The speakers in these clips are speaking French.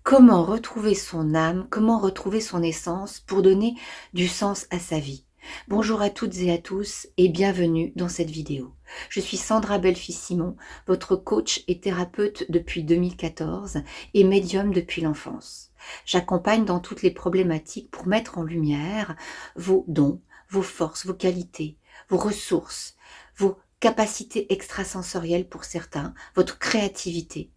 Comment retrouver son âme, comment retrouver son essence pour donner du sens à sa vie? Bonjour à toutes et à tous et bienvenue dans cette vidéo. Je suis Sandra Belfils-Simon, votre coach et thérapeute depuis 2014 et médium depuis l'enfance. J'accompagne dans toutes les problématiques pour mettre en lumière vos dons, vos forces, vos qualités, vos ressources, vos capacités extrasensorielles pour certains, votre créativité,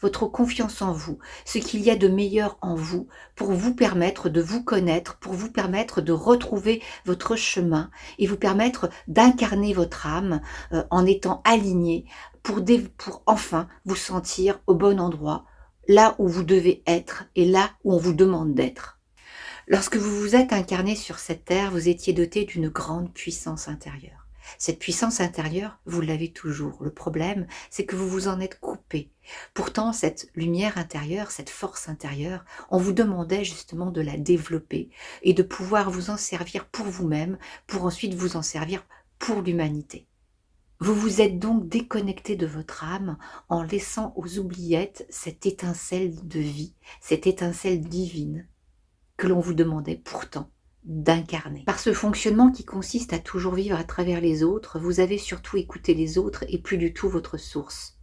votre confiance en vous, ce qu'il y a de meilleur en vous pour vous permettre de vous connaître, pour vous permettre de retrouver votre chemin et vous permettre d'incarner votre âme en étant aligné pour enfin vous sentir au bon endroit, là où vous devez être et là où on vous demande d'être. Lorsque vous vous êtes incarné sur cette terre, vous étiez doté d'une grande puissance intérieure. Cette puissance intérieure, vous l'avez toujours. Le problème, c'est que vous vous en êtes coupé. Pourtant, cette lumière intérieure, cette force intérieure, on vous demandait justement de la développer et de pouvoir vous en servir pour vous-même, pour ensuite vous en servir pour l'humanité. Vous vous êtes donc déconnecté de votre âme en laissant aux oubliettes cette étincelle de vie, cette étincelle divine que l'on vous demandait pourtant d'incarner. Par ce fonctionnement qui consiste à toujours vivre à travers les autres, vous avez surtout écouté les autres et plus du tout votre source.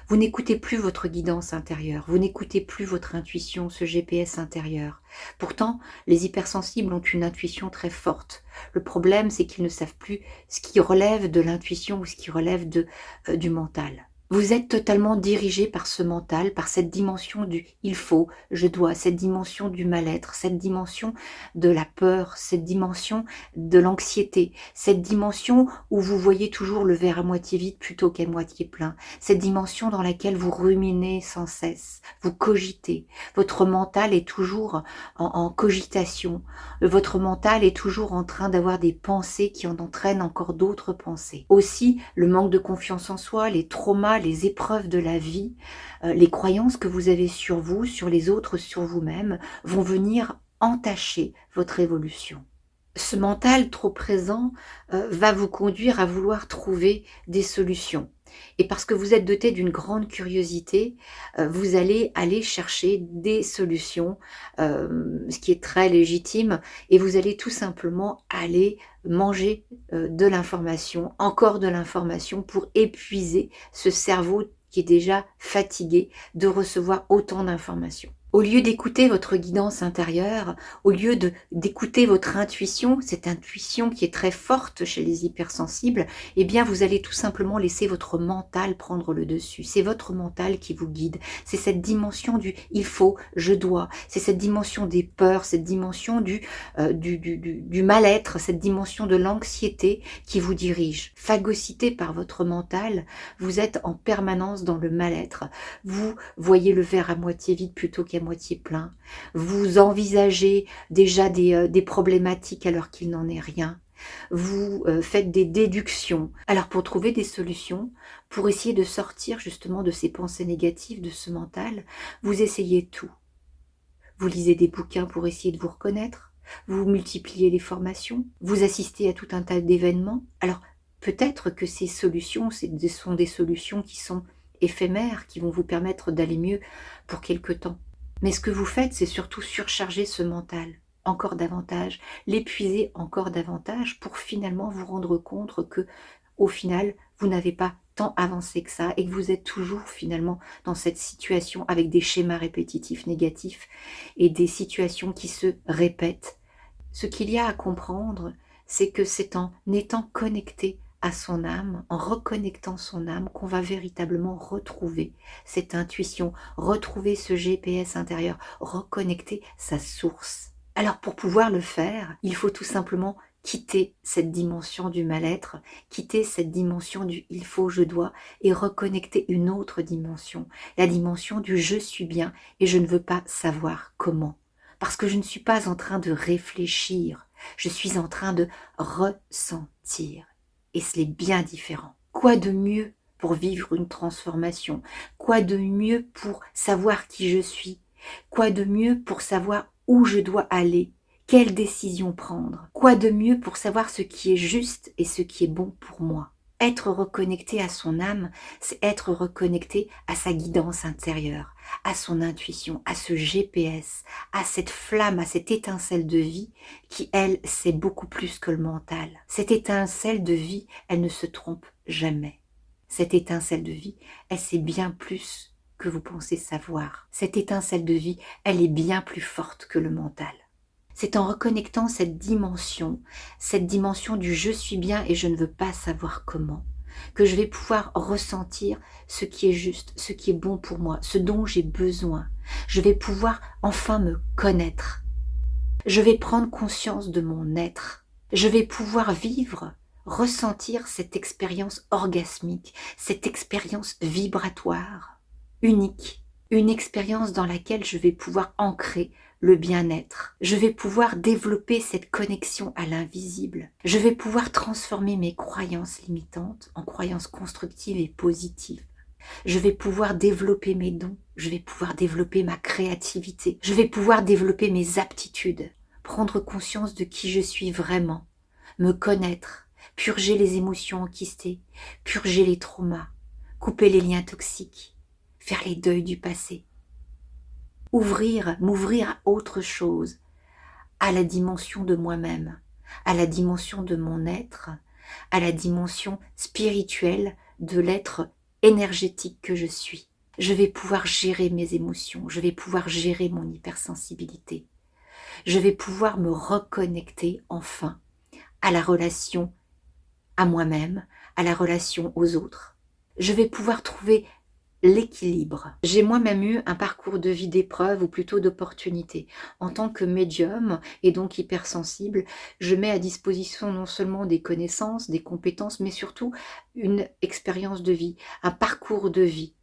Vous n'écoutez plus votre guidance intérieure, vous n'écoutez plus votre intuition, ce GPS intérieur. Pourtant, les hypersensibles ont une intuition très forte. Le problème, c'est qu'ils ne savent plus ce qui relève de l'intuition ou ce qui relève du mental. Vous êtes totalement dirigé par ce mental, par cette dimension du « il faut »,« je dois », cette dimension du mal-être, cette dimension de la peur, cette dimension de l'anxiété, cette dimension où vous voyez toujours le verre à moitié vide plutôt qu'à moitié plein, cette dimension dans laquelle vous ruminez sans cesse, vous cogitez. Votre mental est toujours en cogitation, votre mental est toujours en train d'avoir des pensées qui en entraînent encore d'autres pensées. Aussi, le manque de confiance en soi, les traumas, les épreuves de la vie, les croyances que vous avez sur vous, sur les autres, sur vous-même, vont venir entacher votre évolution. Ce mental trop présent va vous conduire à vouloir trouver des solutions. Et parce que vous êtes doté d'une grande curiosité, vous allez aller chercher des solutions, ce qui est très légitime, et vous allez tout simplement aller manger de l'information, encore de l'information pour épuiser ce cerveau qui est déjà fatigué de recevoir autant d'informations. Au lieu d'écouter votre guidance intérieure, au lieu d'écouter votre intuition, cette intuition qui est très forte chez les hypersensibles, eh bien vous allez tout simplement laisser votre mental prendre le dessus. C'est votre mental qui vous guide. C'est cette dimension du « il faut »,« je dois », c'est cette dimension des peurs, cette dimension du mal-être, cette dimension de l'anxiété qui vous dirige. Phagocyté par votre mental, vous êtes en permanence dans le mal-être. Vous voyez le verre à moitié vide plutôt qu'à moitié plein. Vous envisagez déjà des problématiques alors qu'il n'en est rien. Vous faites des déductions. Alors pour trouver des solutions, pour essayer de sortir justement de ces pensées négatives, de ce mental, vous essayez tout. Vous lisez des bouquins pour essayer de vous reconnaître. Vous multipliez les formations. Vous assistez à tout un tas d'événements. Alors peut-être que ces solutions, ce sont des solutions qui sont éphémères, qui vont vous permettre d'aller mieux pour quelque temps. Mais ce que vous faites, c'est surtout surcharger ce mental encore davantage, l'épuiser encore davantage pour finalement vous rendre compte que, au final, vous n'avez pas tant avancé que ça et que vous êtes toujours finalement dans cette situation avec des schémas répétitifs négatifs et des situations qui se répètent. Ce qu'il y a à comprendre, c'est que c'est en étant connecté à son âme, en reconnectant son âme, qu'on va véritablement retrouver cette intuition, retrouver ce GPS intérieur, reconnecter sa source. Alors pour pouvoir le faire, il faut tout simplement quitter cette dimension du mal-être, quitter cette dimension du « il faut, je dois » et reconnecter une autre dimension, la dimension du « je suis bien et je ne veux pas savoir comment ». Parce que je ne suis pas en train de réfléchir, je suis en train de ressentir. Et c'est bien différent. Quoi de mieux pour vivre une transformation? Quoi de mieux pour savoir qui je suis? Quoi de mieux pour savoir où je dois aller? Quelle décision prendre? Quoi de mieux pour savoir ce qui est juste et ce qui est bon pour moi? Être reconnecté à son âme, c'est être reconnecté à sa guidance intérieure, à son intuition, à ce GPS, à cette flamme, à cette étincelle de vie qui, elle, c'est beaucoup plus que le mental. Cette étincelle de vie, elle ne se trompe jamais. Cette étincelle de vie, elle sait bien plus que vous pensez savoir. Cette étincelle de vie, elle est bien plus forte que le mental. C'est en reconnectant cette dimension du je suis bien et je ne veux pas savoir comment, que je vais pouvoir ressentir ce qui est juste, ce qui est bon pour moi, ce dont j'ai besoin. Je vais pouvoir enfin me connaître. Je vais prendre conscience de mon être. Je vais pouvoir vivre, ressentir cette expérience orgasmique, cette expérience vibratoire, unique. Une expérience dans laquelle je vais pouvoir ancrer le bien-être. Je vais pouvoir développer cette connexion à l'invisible. Je vais pouvoir transformer mes croyances limitantes en croyances constructives et positives. Je vais pouvoir développer mes dons. Je vais pouvoir développer ma créativité. Je vais pouvoir développer mes aptitudes. Prendre conscience de qui je suis vraiment. Me connaître. Purger les émotions enquistées. Purger les traumas. Couper les liens toxiques. Faire les deuils du passé. M'ouvrir à autre chose, à la dimension de moi-même, à la dimension de mon être, à la dimension spirituelle de l'être énergétique que je suis. Je vais pouvoir gérer mes émotions, je vais pouvoir gérer mon hypersensibilité. Je vais pouvoir me reconnecter enfin à la relation à moi-même, à la relation aux autres. Je vais pouvoir trouver l'équilibre. J'ai moi-même eu un parcours de vie d'épreuve ou plutôt d'opportunité. En tant que médium et donc hypersensible, je mets à disposition non seulement des connaissances, des compétences, mais surtout une expérience de vie, un parcours de vie.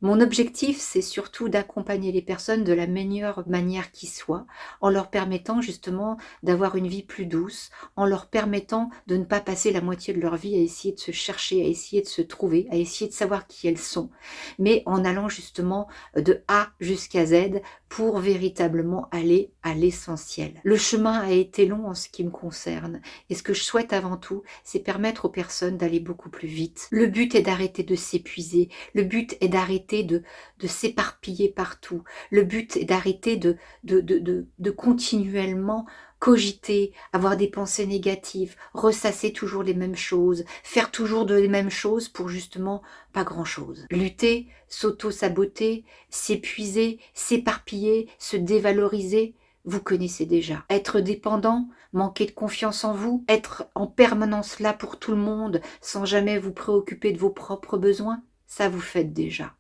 Mon objectif, c'est surtout d'accompagner les personnes de la meilleure manière qui soit, en leur permettant justement d'avoir une vie plus douce, en leur permettant de ne pas passer la moitié de leur vie à essayer de se chercher, à essayer de se trouver, à essayer de savoir qui elles sont, mais en allant justement de A jusqu'à Z pour véritablement aller à l'essentiel. Le chemin a été long en ce qui me concerne, et ce que je souhaite avant tout, c'est permettre aux personnes d'aller beaucoup plus vite. Le but est d'arrêter de s'épuiser, le but est d'arrêter de s'éparpiller partout. Le but est d'arrêter de continuellement cogiter, avoir des pensées négatives, ressasser toujours les mêmes choses, faire toujours les mêmes choses pour justement pas grand-chose. Lutter, s'auto-saboter, s'épuiser, s'éparpiller, se dévaloriser, vous connaissez déjà. Être dépendant, manquer de confiance en vous, être en permanence là pour tout le monde sans jamais vous préoccuper de vos propres besoins, ça vous faites déjà.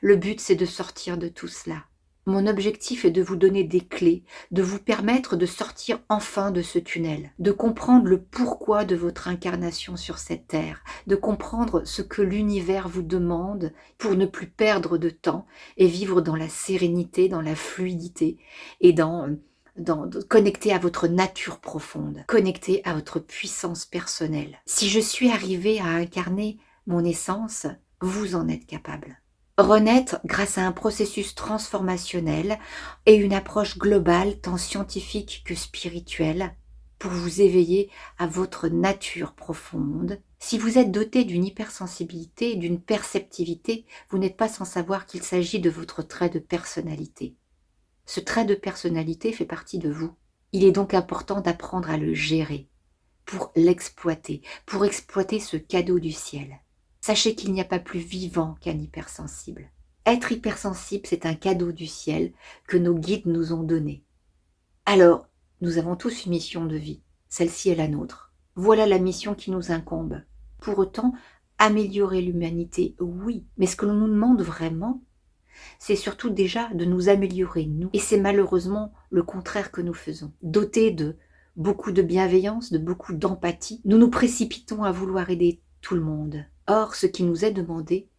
Le but, c'est de sortir de tout cela. Mon objectif est de vous donner des clés, de vous permettre de sortir enfin de ce tunnel, de comprendre le pourquoi de votre incarnation sur cette terre, de comprendre ce que l'univers vous demande pour ne plus perdre de temps et vivre dans la sérénité, dans la fluidité et connecté à votre nature profonde, connecté à votre puissance personnelle. Si je suis arrivée à incarner mon essence, vous en êtes capable. Renaître grâce à un processus transformationnel et une approche globale tant scientifique que spirituelle pour vous éveiller à votre nature profonde. Si vous êtes doté d'une hypersensibilité et d'une perceptivité, vous n'êtes pas sans savoir qu'il s'agit de votre trait de personnalité. Ce trait de personnalité fait partie de vous. Il est donc important d'apprendre à le gérer, pour l'exploiter, pour exploiter ce cadeau du ciel. Sachez qu'il n'y a pas plus vivant qu'un hypersensible. Être hypersensible, c'est un cadeau du ciel que nos guides nous ont donné. Alors, nous avons tous une mission de vie. Celle-ci est la nôtre. Voilà la mission qui nous incombe. Pour autant, améliorer l'humanité, oui. Mais ce que l'on nous demande vraiment, c'est surtout déjà de nous améliorer, nous. Et c'est malheureusement le contraire que nous faisons. Dotés de beaucoup de bienveillance, de beaucoup d'empathie, nous nous précipitons à vouloir aider tout le monde. Or, ce qui nous est demandé,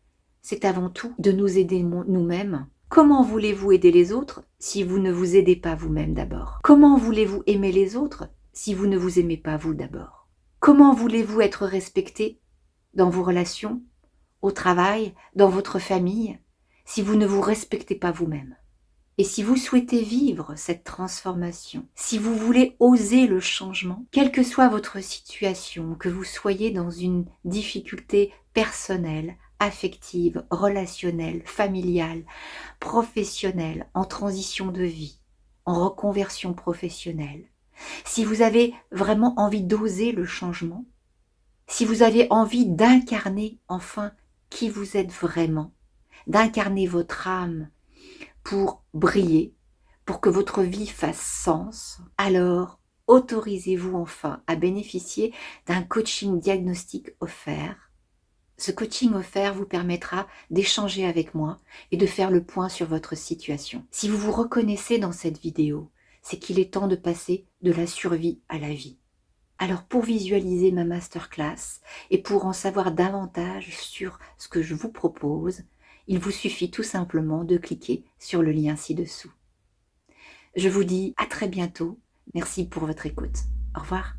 c'est avant tout de nous aider nous-mêmes. Comment voulez-vous aider les autres si vous ne vous aidez pas vous-même d'abord? Comment voulez-vous aimer les autres si vous ne vous aimez pas vous d'abord? Comment voulez-vous être respecté dans vos relations, au travail, dans votre famille, si vous ne vous respectez pas vous-même? Et si vous souhaitez vivre cette transformation, si vous voulez oser le changement, quelle que soit votre situation, que vous soyez dans une difficulté personnelle, affective, relationnelle, familiale, professionnelle, en transition de vie, en reconversion professionnelle, si vous avez vraiment envie d'oser le changement, si vous avez envie d'incarner enfin qui vous êtes vraiment, d'incarner votre âme pour briller, pour que votre vie fasse sens, alors autorisez-vous enfin à bénéficier d'un coaching diagnostic offert. Ce coaching offert vous permettra d'échanger avec moi et de faire le point sur votre situation. Si vous vous reconnaissez dans cette vidéo, c'est qu'il est temps de passer de la survie à la vie. Alors pour visualiser ma masterclass et pour en savoir davantage sur ce que je vous propose, il vous suffit tout simplement de cliquer sur le lien ci-dessous. Je vous dis à très bientôt. Merci pour votre écoute. Au revoir.